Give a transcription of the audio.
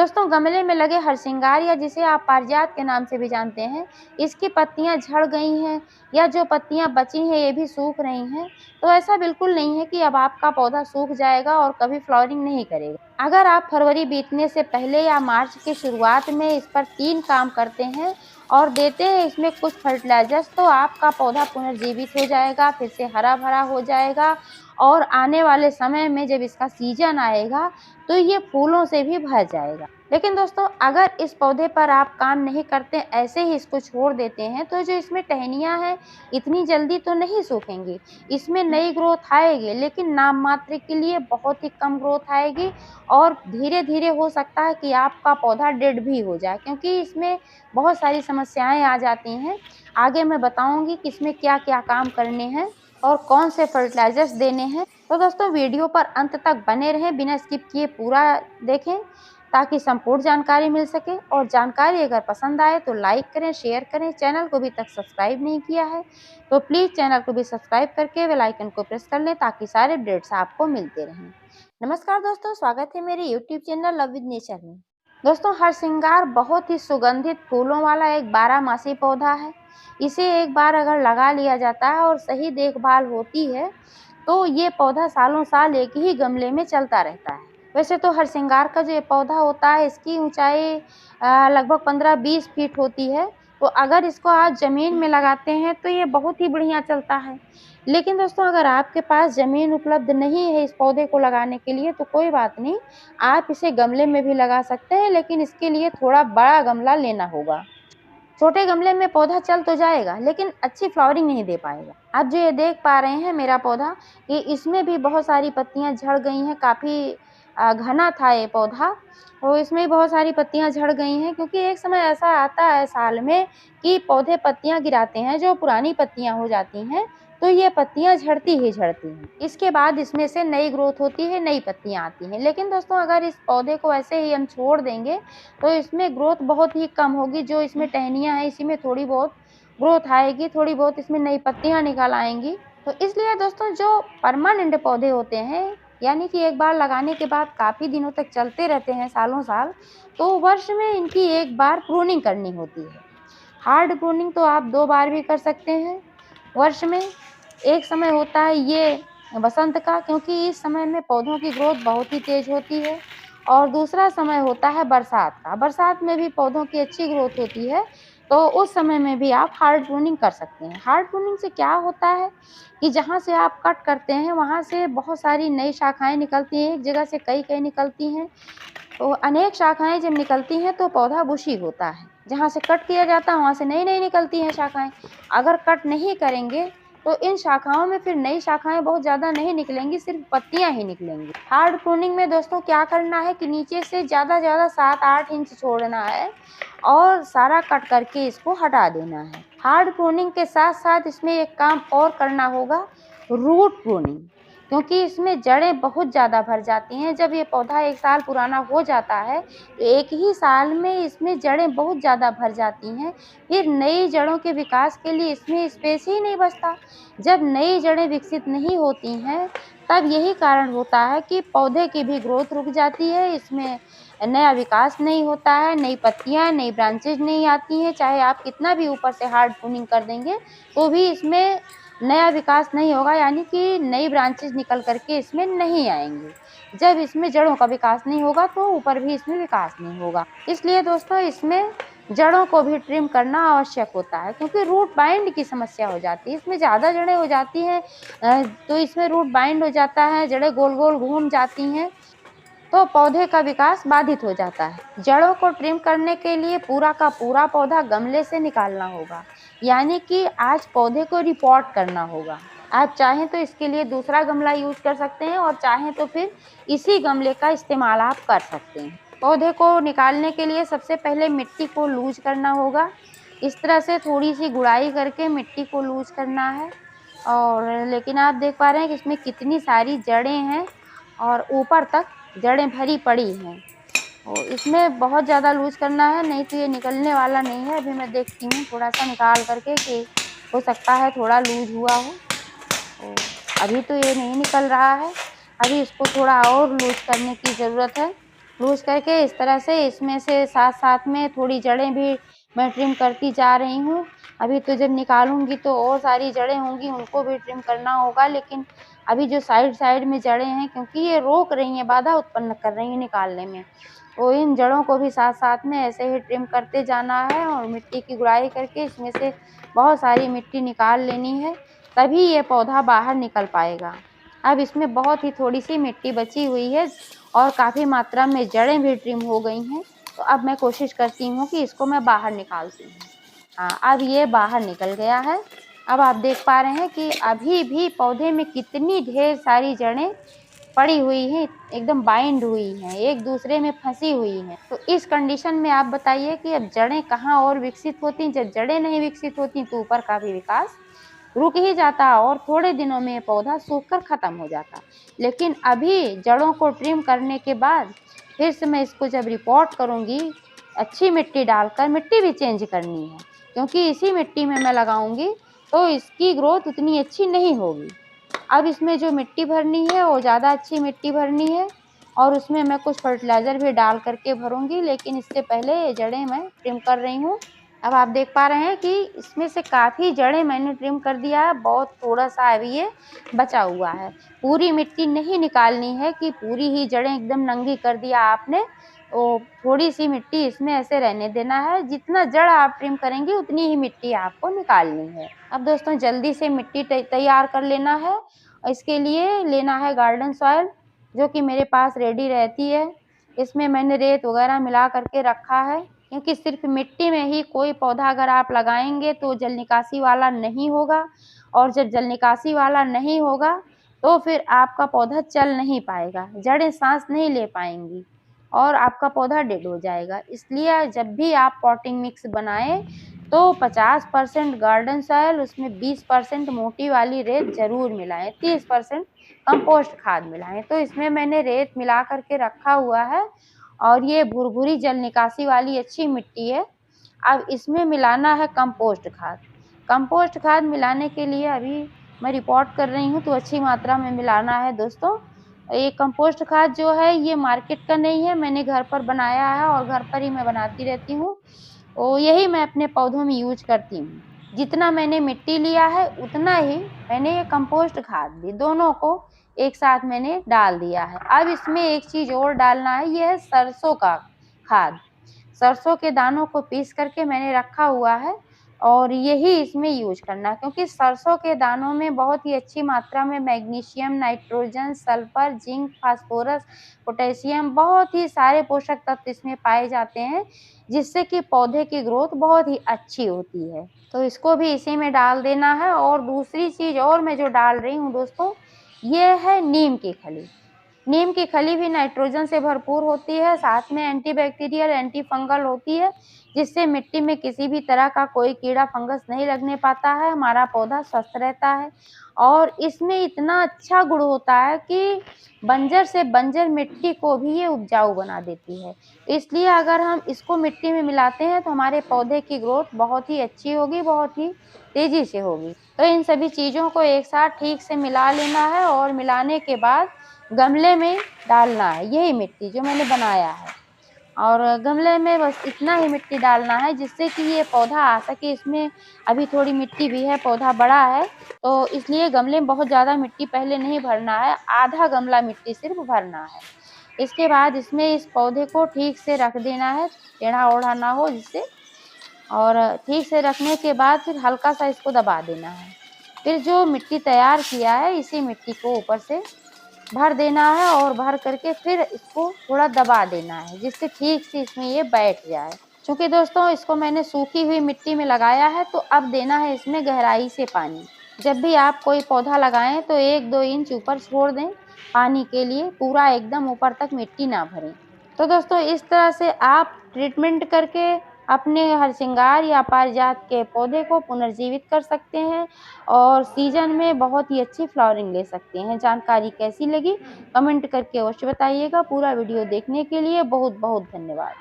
दोस्तों गमले में लगे हरसिंगार या जिसे आप पारिजात के नाम से भी जानते हैं, इसकी पत्तियां झड़ गई हैं या जो पत्तियां बची हैं ये भी सूख रही हैं, तो ऐसा बिल्कुल नहीं है कि अब आपका पौधा सूख जाएगा और कभी फ्लावरिंग नहीं करेगा। अगर आप फरवरी बीतने से पहले या मार्च की शुरुआत में इस पर 3 काम करते हैं और देते हैं इसमें कुछ फर्टिलाइजर्स, तो आपका पौधा पुनर्जीवित हो जाएगा, फिर से हरा भरा हो जाएगा और आने वाले समय में जब इसका सीजन आएगा तो ये फूलों से भी भर जाएगा। लेकिन दोस्तों अगर इस पौधे पर आप काम नहीं करते, ऐसे ही इसको छोड़ देते हैं, तो जो इसमें टहनियाँ हैं इतनी जल्दी तो नहीं सूखेंगी। इसमें नई ग्रोथ आएगी लेकिन नाम मात्र के लिए बहुत ही कम ग्रोथ आएगी और धीरे-धीरे हो सकता है कि आपका पौधा डेड भी हो जाए, क्योंकि इसमें बहुत सारी समस्याएँ आ जाती हैं। आगे मैं बताऊँगी कि इसमें क्या-क्या काम करने हैं और कौन से फर्टिलाइजर्स देने हैं। तो दोस्तों वीडियो पर अंत तक बने रहें, बिना स्किप किए पूरा देखें ताकि संपूर्ण जानकारी मिल सके। और जानकारी अगर पसंद आए तो लाइक करें, शेयर करें। चैनल को अभी तक सब्सक्राइब नहीं किया है तो प्लीज़ चैनल को भी सब्सक्राइब करके बेल आइकन को प्रेस कर लें ताकि सारे अपडेट्स आपको मिलते रहें। नमस्कार दोस्तों, स्वागत है मेरे YouTube channel love with nature में। दोस्तों हरसिंगार बहुत ही सुगंधित फूलों वाला एक बारहमासी पौधा है। इसे एक बार अगर लगा लिया जाता है और सही देखभाल होती है तो ये पौधा सालों साल एक ही गमले में चलता रहता है। वैसे तो हरसिंगार का जो ये पौधा होता है इसकी ऊंचाई लगभग 15-20 फीट होती है, तो अगर इसको आप ज़मीन में लगाते हैं तो ये बहुत ही बढ़िया चलता है। लेकिन दोस्तों अगर आपके पास ज़मीन उपलब्ध नहीं है इस पौधे को लगाने के लिए तो कोई बात नहीं, आप इसे गमले में भी लगा सकते हैं, लेकिन इसके लिए थोड़ा बड़ा गमला लेना होगा। छोटे गमले में पौधा चल तो जाएगा लेकिन अच्छी फ्लावरिंग नहीं दे पाएगा। आप जो ये देख पा रहे हैं मेरा पौधा, ये इसमें भी बहुत सारी पत्तियां झड़ गई हैं। काफ़ी घना था ये पौधा और इसमें बहुत सारी पत्तियां झड़ गई हैं, क्योंकि एक समय ऐसा आता है साल में कि पौधे पत्तियां गिराते हैं जो पुरानी पत्तियां हो जाती हैं, तो ये पत्तियां झड़ती ही झड़ती हैं। इसके बाद इसमें से नई ग्रोथ होती है, नई पत्तियां आती हैं। लेकिन दोस्तों अगर इस पौधे को ऐसे ही हम छोड़ देंगे तो इसमें ग्रोथ बहुत ही कम होगी। जो इसमें टहनियाँ हैं इसी में थोड़ी बहुत ग्रोथ आएगी, थोड़ी बहुत इसमें नई पत्तियाँ निकल आएंगी। तो इसलिए दोस्तों जो परमानेंट पौधे होते हैं, यानी कि एक बार लगाने के बाद काफ़ी दिनों तक चलते रहते हैं, सालों साल, तो वर्ष में इनकी एक बार प्रूनिंग करनी होती है। हार्ड प्रूनिंग तो आप 2 बार भी कर सकते हैं वर्ष में। एक समय होता है ये बसंत का, क्योंकि इस समय में पौधों की ग्रोथ बहुत ही तेज़ होती है, और दूसरा समय होता है बरसात का। बरसात में भी पौधों की अच्छी ग्रोथ होती है, तो उस समय में भी आप हार्ड प्रूनिंग कर सकते हैं। हार्ड प्रूनिंग से क्या होता है कि जहाँ से आप कट करते हैं वहाँ से बहुत सारी नई शाखाएँ निकलती हैं, एक जगह से कई निकलती हैं। तो अनेक शाखाएँ जब निकलती हैं तो पौधा बुशी होता है। जहाँ से कट किया जाता है वहाँ से नई निकलती हैं शाखाएँ। अगर कट नहीं करेंगे तो इन शाखाओं में फिर नई शाखाएँ बहुत ज़्यादा नहीं निकलेंगी, सिर्फ पत्तियाँ ही निकलेंगी। हार्ड प्रूनिंग में दोस्तों क्या करना है कि नीचे से ज़्यादा 7-8 इंच छोड़ना है और सारा कट करके इसको हटा देना है। हार्ड प्रूनिंग के साथ साथ इसमें एक काम और करना होगा, रूट प्रूनिंग, क्योंकि इसमें जड़ें बहुत ज़्यादा भर जाती हैं। जब ये पौधा 1 साल पुराना हो जाता है तो एक ही साल में इसमें जड़ें बहुत ज़्यादा भर जाती हैं। फिर नई जड़ों के विकास के लिए इसमें स्पेस ही नहीं बचता। जब नई जड़ें विकसित नहीं होती हैं तब यही कारण होता है कि पौधे की भी ग्रोथ रुक जाती है, इसमें नया विकास नहीं होता है, नई पत्तियाँ, नई ब्रांचेज नहीं आती हैं। चाहे आप कितना भी ऊपर से हार्ड प्रूनिंग कर देंगे तो भी इसमें नया विकास नहीं होगा, यानी कि नई ब्रांचेज निकल करके इसमें नहीं आएंगी। जब इसमें जड़ों का विकास नहीं होगा तो ऊपर भी इसमें विकास नहीं होगा। इसलिए दोस्तों इसमें जड़ों को भी ट्रिम करना आवश्यक होता है, क्योंकि रूट बाइंड की समस्या हो जाती है। इसमें ज़्यादा जड़ें हो जाती हैं तो इसमें रूट बाइंड हो जाता है, जड़ें गोल गोल घूम जाती हैं, तो पौधे का विकास बाधित हो जाता है। जड़ों को ट्रिम करने के लिए पूरा का पूरा पौधा गमले से निकालना होगा, यानी कि आज पौधे को रिपोर्ट करना होगा। आप चाहें तो इसके लिए दूसरा गमला यूज कर सकते हैं और चाहें तो फिर इसी गमले का इस्तेमाल आप कर सकते हैं। पौधे को निकालने के लिए सबसे पहले मिट्टी को लूज करना होगा। इस तरह से थोड़ी सी गुड़ाई करके मिट्टी को लूज करना है। और लेकिन आप देख पा रहे हैं कि इसमें कितनी सारी जड़ें हैं और ऊपर तक जड़ें भरी पड़ी हैं, और इसमें बहुत ज़्यादा लूज करना है, नहीं तो ये निकलने वाला नहीं है। अभी मैं देखती हूँ थोड़ा सा निकाल करके कि हो सकता है थोड़ा लूज हुआ हो। तो अभी तो ये नहीं निकल रहा है, अभी इसको थोड़ा और लूज करने की ज़रूरत है। लूज़ करके इस तरह से इसमें से साथ-साथ में थोड़ी जड़ें भी मैं ट्रिम करती जा रही हूँ। अभी तो जब निकालूँगी तो और सारी जड़ें होंगी, उनको भी ट्रिम करना होगा, लेकिन अभी जो साइड-साइड में जड़ें हैं, क्योंकि ये रोक रही हैं, बाधा उत्पन्न कर रही हैं निकालने में, तो इन जड़ों को भी साथ-साथ में ऐसे ही ट्रिम करते जाना है और मिट्टी की गुड़ाई करके इसमें से बहुत सारी मिट्टी निकाल लेनी है, तभी ये पौधा बाहर निकल पाएगा। अब इसमें बहुत ही थोड़ी-सी मिट्टी बची हुई है और काफ़ी मात्रा में जड़ें भी ट्रिम हो गई हैं, तो अब मैं कोशिश करती हूँ कि इसको मैं बाहर निकालती हूँ। हाँ, अब ये बाहर निकल गया है। अब आप देख पा रहे हैं कि अभी भी पौधे में कितनी ढेर सारी जड़ें पड़ी हुई हैं, एकदम बाइंड हुई हैं, एक-दूसरे में फँसी हुई हैं। तो इस कंडीशन में आप बताइए कि अब जड़ें कहाँ और विकसित होती हैं? जब जड़ें नहीं विकसित होती तो ऊपर का भी विकास रुक ही जाता और थोड़े दिनों में ये पौधा सूख कर ख़त्म हो जाता। लेकिन अभी जड़ों को ट्रिम करने के बाद फिर से मैं इसको जब रिपोर्ट करूँगी, अच्छी मिट्टी डालकर, मिट्टी भी चेंज करनी है, क्योंकि इसी मिट्टी में मैं लगाऊँगी तो इसकी ग्रोथ उतनी अच्छी नहीं होगी। अब इसमें जो मिट्टी भरनी है वो ज़्यादा अच्छी मिट्टी भरनी है और उसमें मैं कुछ फर्टिलाइज़र भी डाल कर के भरूँगी, लेकिन इससे पहले ये जड़ें मैं ट्रिम कर रही हूँ। अब आप देख पा रहे हैं कि इसमें से काफ़ी जड़ें मैंने ट्रिम कर दिया है, बहुत थोड़ा-सा अभी ये बचा हुआ है। पूरी मिट्टी नहीं निकालनी है कि पूरी ही जड़ें एकदम नंगी कर दिया आपने, तो थोड़ी-सी मिट्टी इसमें ऐसे रहने देना है। जितना जड़ आप ट्रिम करेंगी उतनी ही मिट्टी आपको निकालनी है। अब दोस्तों जल्दी से मिट्टी तैयार कर लेना है। इसके लिए लेना है गार्डन सॉइल, जो कि मेरे पास रेडी रहती है। इसमें मैंने रेत वगैरह मिला कर के रखा है, क्योंकि सिर्फ मिट्टी में ही कोई पौधा अगर आप लगाएँगे तो जल निकासी वाला नहीं होगा, और जब जल निकासी वाला नहीं होगा तो फिर आपका पौधा चल नहीं पाएगा, जड़ें साँस नहीं ले पाएँगी और आपका पौधा डेड हो जाएगा। इसलिए जब भी आप पॉटिंग मिक्स बनाएँ तो 50% गार्डन सॉइल, उसमें 20% मोटी वाली रेत ज़रूर मिलाएँ, 30% कंपोस्ट खाद मिलाएँ। तो इसमें मैंने रेत मिला कर के रखा हुआ है और ये भुरभुरी जल निकासी वाली अच्छी मिट्टी है। अब इसमें मिलाना है कंपोस्ट खाद। कंपोस्ट खाद मिलाने के लिए अभी मैं रिपोर्ट कर रही हूँ, तो अच्छी मात्रा में मिलाना है दोस्तों। ये कंपोस्ट खाद जो है ये मार्केट का नहीं है, मैंने घर पर बनाया है और घर पर ही मैं बनाती रहती हूँ। तो यही मैं अपने पौधों में यूज़ करती हूँ। जितना मैंने मिट्टी लिया है उतना ही मैंने ये कंपोस्ट खाद भी, दोनों को एक साथ मैंने डाल दिया है। अब इसमें एक चीज़ और डालना है, ये है सरसों का खाद। सरसों के दानों को पीस करके मैंने रखा हुआ है और यही इसमें यूज़ करना है, क्योंकि सरसों के दानों में बहुत ही अच्छी मात्रा में magnesium, nitrogen, sulphur, zinc, phosphorus, potassium, बहुत ही सारे पोषक तत्व इसमें पाए जाते हैं, जिससे कि पौधे की ग्रोथ बहुत ही अच्छी होती है। तो इसको भी इसी में डाल देना है। और दूसरी चीज़ और मैं जो डाल रही हूँ दोस्तों, ये है नीम की खली। नीम की खली भी नाइट्रोजन से भरपूर होती है, साथ में एंटीबैक्टीरियल, एंटी फंगल होती है, जिससे मिट्टी में किसी भी तरह का कोई कीड़ा फंगस नहीं लगने पाता है, हमारा पौधा स्वस्थ रहता है। और इसमें इतना अच्छा गुण होता है कि बंजर से बंजर मिट्टी को भी ये उपजाऊ बना देती है। इसलिए अगर हम इसको मिट्टी में मिलाते हैं तो हमारे पौधे की ग्रोथ बहुत ही अच्छी होगी, बहुत ही तेज़ी से होगी। तो इन सभी चीज़ों को एक साथ ठीक से मिला लेना है और मिलाने के बाद गमले में डालना है, यही मिट्टी जो मैंने बनाया है। और गमले में बस इतना ही मिट्टी डालना है जिससे कि ये पौधा आ सके। इसमें अभी थोड़ी मिट्टी भी है, पौधा बड़ा है, तो इसलिए गमले में बहुत ज़्यादा मिट्टी पहले नहीं भरना है, आधा गमला मिट्टी सिर्फ भरना है। इसके बाद इसमें इस पौधे को ठीक से रख देना है, टेढ़ा-ओढ़ा ना हो जिससे, और ठीक से रखने के बाद फिर हल्का सा इसको दबा देना है। फिर जो मिट्टी तैयार किया है इसी मिट्टी को ऊपर से भर देना है और भर करके फिर इसको थोड़ा दबा देना है, जिससे ठीक से इसमें ये बैठ जाए। चूँकि दोस्तों इसको मैंने सूखी हुई मिट्टी में लगाया है, तो अब देना है इसमें गहराई से पानी। जब भी आप कोई पौधा लगाएँ तो 1-2 इंच ऊपर छोड़ दें पानी के लिए, पूरा एकदम ऊपर तक मिट्टी ना भरें। तो दोस्तों इस तरह से आप ट्रीटमेंट करके अपने हरसिंगार या पारिजात के पौधे को पुनर्जीवित कर सकते हैं और सीजन में बहुत ही अच्छी फ्लावरिंग ले सकते हैं। जानकारी कैसी लगी कमेंट करके अवश्य बताइएगा। पूरा वीडियो देखने के लिए बहुत बहुत धन्यवाद।